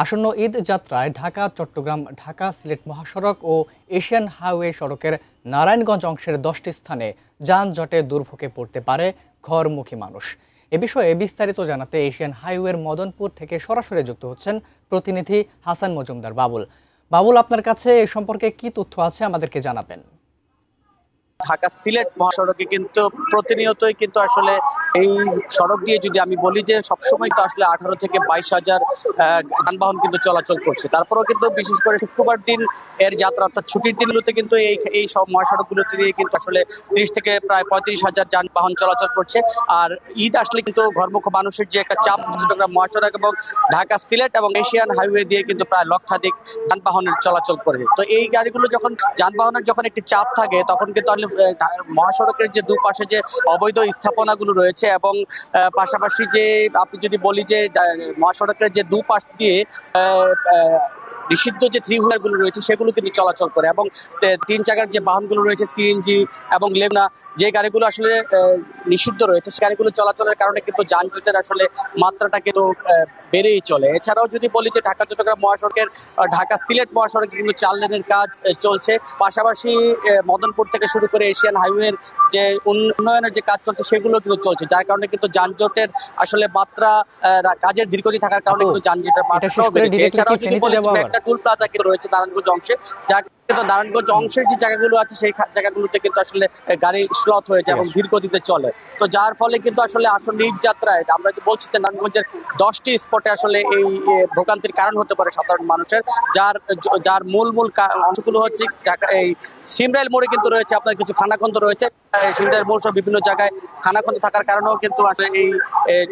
আসন্ন ঈদ যাত্রায় ঢাকা চট্টগ্রাম ঢাকা সিলেট মহাসড়ক ও এশিয়ান হাইওয়ে সড়কের নারায়ণগঞ্জ অংশের 10টি স্থানে যানজটে দুর্ভোগে পড়তে পারে ঘরমুখী মানুষ। এ বিষয়ে বিস্তারিত জানাতে এশিয়ান হাইওয়ের মদনপুর থেকে সরাসরি যুক্ত হচ্ছেন প্রতিনিধি হাসান মজুমদার বাবুল। বাবুল, আপনার কাছে এ সম্পর্কে কি তথ্য আছে আমাদেরকে জানাবেন। ঢাকা সিলেট মহাসড়কে কিন্তু প্রতিনিয়তই কিন্তু আসলে এই সড়ক দিয়ে যদি আমি বলি যে সবসময় তো আসলে 18 থেকে 22,000 যানবাহন কিন্তু চলাচল করছে। তারপরেও কিন্তু বিশেষ করে শুক্রবার দিন এর যাত্রা অর্থাৎ ছুটির দিনগুলোতে কিন্তু এই সব মহাসড়কগুলোতে দিয়ে কিন্তু আসলে 30 থেকে প্রায় 35,000 যানবাহন চলাচল করছে। আর ঈদ আসলে কিন্তু ঘরমুখী মানুষের যে একটা চাপ চট্টগ্রাম মহাসড়ক এবং ঢাকা সিলেট এবং এশিয়ান হাইওয়ে দিয়ে কিন্তু প্রায় লক্ষাধিক যানবাহনের চলাচল করে। তো এই গাড়িগুলো যানবাহনের যখন একটি চাপ থাকে তখন কিন্তু মহাসড়কের যে দুপাশে যে অবৈধ স্থাপনাগুলো রয়েছে এবং পাশাপাশি যে আপনি যদি বলি যে মহাসড়কের যে দুপাশ দিয়ে নিষিদ্ধ যে থ্রি হুইলার গুলো রয়েছে সেগুলো কিন্তু চলাচল করে এবং 3 চাকার যে বাহনগুলো রয়েছে সিএনজি এবং লেগুনা যে গাড়িগুলো আসলে নিষিদ্ধ রয়েছে সেই গাড়িগুলো চলাচলের কারণে কিন্তু যানজটের আসলে মাত্রাটা কিন্তু বেড়েই চলে। এছাড়াও যদি বলি যে ঢাকা চট্টগ্রাম মহাসড়কের ঢাকা সিলেট মহাসড়কে কিন্তু 4 লেনের কাজ চলছে। পাশাপাশি মদনপুর থেকে শুরু করে এশিয়ান হাইওয়ের যে উন্নয়নের যে কাজ চলছে সেগুলো কিন্তু চলছে, যার কারণে কিন্তু যানজটের আসলে মাত্রা কাজের ধীরগতি থাকার কারণে কিন্তু যানজটের মাত্রাও বেড়েছে। এছাড়াও যদি বলি একটা টুল প্লাজা কিন্তু রয়েছে নারায়ণগঞ্জ অংশে, যা কিন্তু নারায়ণগঞ্জ অংশের যে জায়গাগুলো আছে সেই জায়গাগুলোতে কিন্তু আসলে গাড়ি স্লথ হয়ে যায় এবং ধীর গতিতে চলে। তো যার ফলে কিন্তু আসলে আসলে ঈদ যাত্রায় আমরা যে বলছি যে নারায়ণগঞ্জের 10টি স্পটে আসলে এই ভোগান্তির কারণ হতে পারে সাধারণ মানুষের, যার মূল অংশগুলো হচ্ছে এই সিমরাইল মোড়ে কিন্তু রয়েছে আপনার কিছু খানাখন্দ রয়েছে। সিমরাইল মোড় সহ বিভিন্ন জায়গায় খানাখন্দ থাকার কারণেও কিন্তু আসলে এই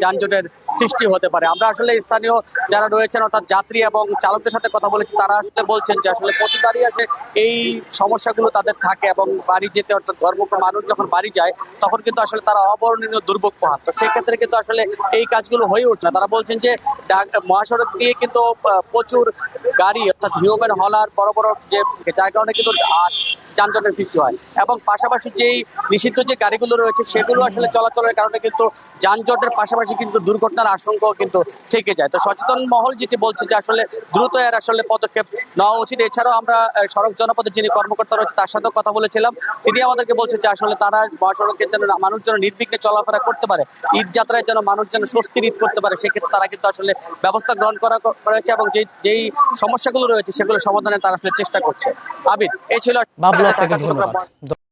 যানজটের সৃষ্টি হতে পারে। আমরা আসলে স্থানীয় যারা রয়েছেন অর্থাৎ যাত্রী এবং চালকদের সাথে কথা বলেছি, তারা আসলে বলছেন যে আসলে প্রতিবারই আসে এই সমস্যাগুলো তাদের থাকে এবং বাড়ি যেতে অর্থাৎ ঘরমুখী মানুষ যখন বাড়ি যায় তখন কিন্তু আসলে তারা অবর্ণনীয় দুর্ভোগ পোহান। তো সেক্ষেত্রে কিন্তু আসলে এই কাজগুলো হয়ে উঠছে না। তারা বলছেন যে মহাসড়ক দিয়ে কিন্তু প্রচুর গাড়ি অর্থাৎ হিউম্যান হলার বড় বড় যে যার কারণে কিন্তু যানজটের সৃষ্টি হয় এবং পাশাপাশি যেই নিষিদ্ধ যে গাড়িগুলো রয়েছে সেগুলো আসলে চলাচলের কারণে কিন্তু যানজটের পাশাপাশি কিন্তু দুর্ঘটনার আশঙ্কাও কিন্তু থেকে যায়। তো সচেতন মহল যেটি বলছে যে আসলে দ্রুত এর আসলে পদক্ষেপ নেওয়া উচিত। এছাড়াও আমরা সড়ক জনপদের যিনি কর্মকর্তা রয়েছে তার সাথেও কথা বলেছিলাম, তিনি আমাদেরকে বলছেন যে আসলে তারা মহাসড়কের যেন মানুষ যেন নির্বিঘ্নে চলাফেরা করতে পারে, ঈদ যাত্রায় যেন মানুষ যেন স্বস্তির ঈদ করতে পারে, সেক্ষেত্রে তারা কিন্তু আসলে ব্যবস্থা গ্রহণ করা রয়েছে এবং যেই সমস্যাগুলো রয়েছে সেগুলো সমাধানে তারা আসলে চেষ্টা করছে। আবিদ, এই ছিল বাবুল, আপনাকে ধন্যবাদ।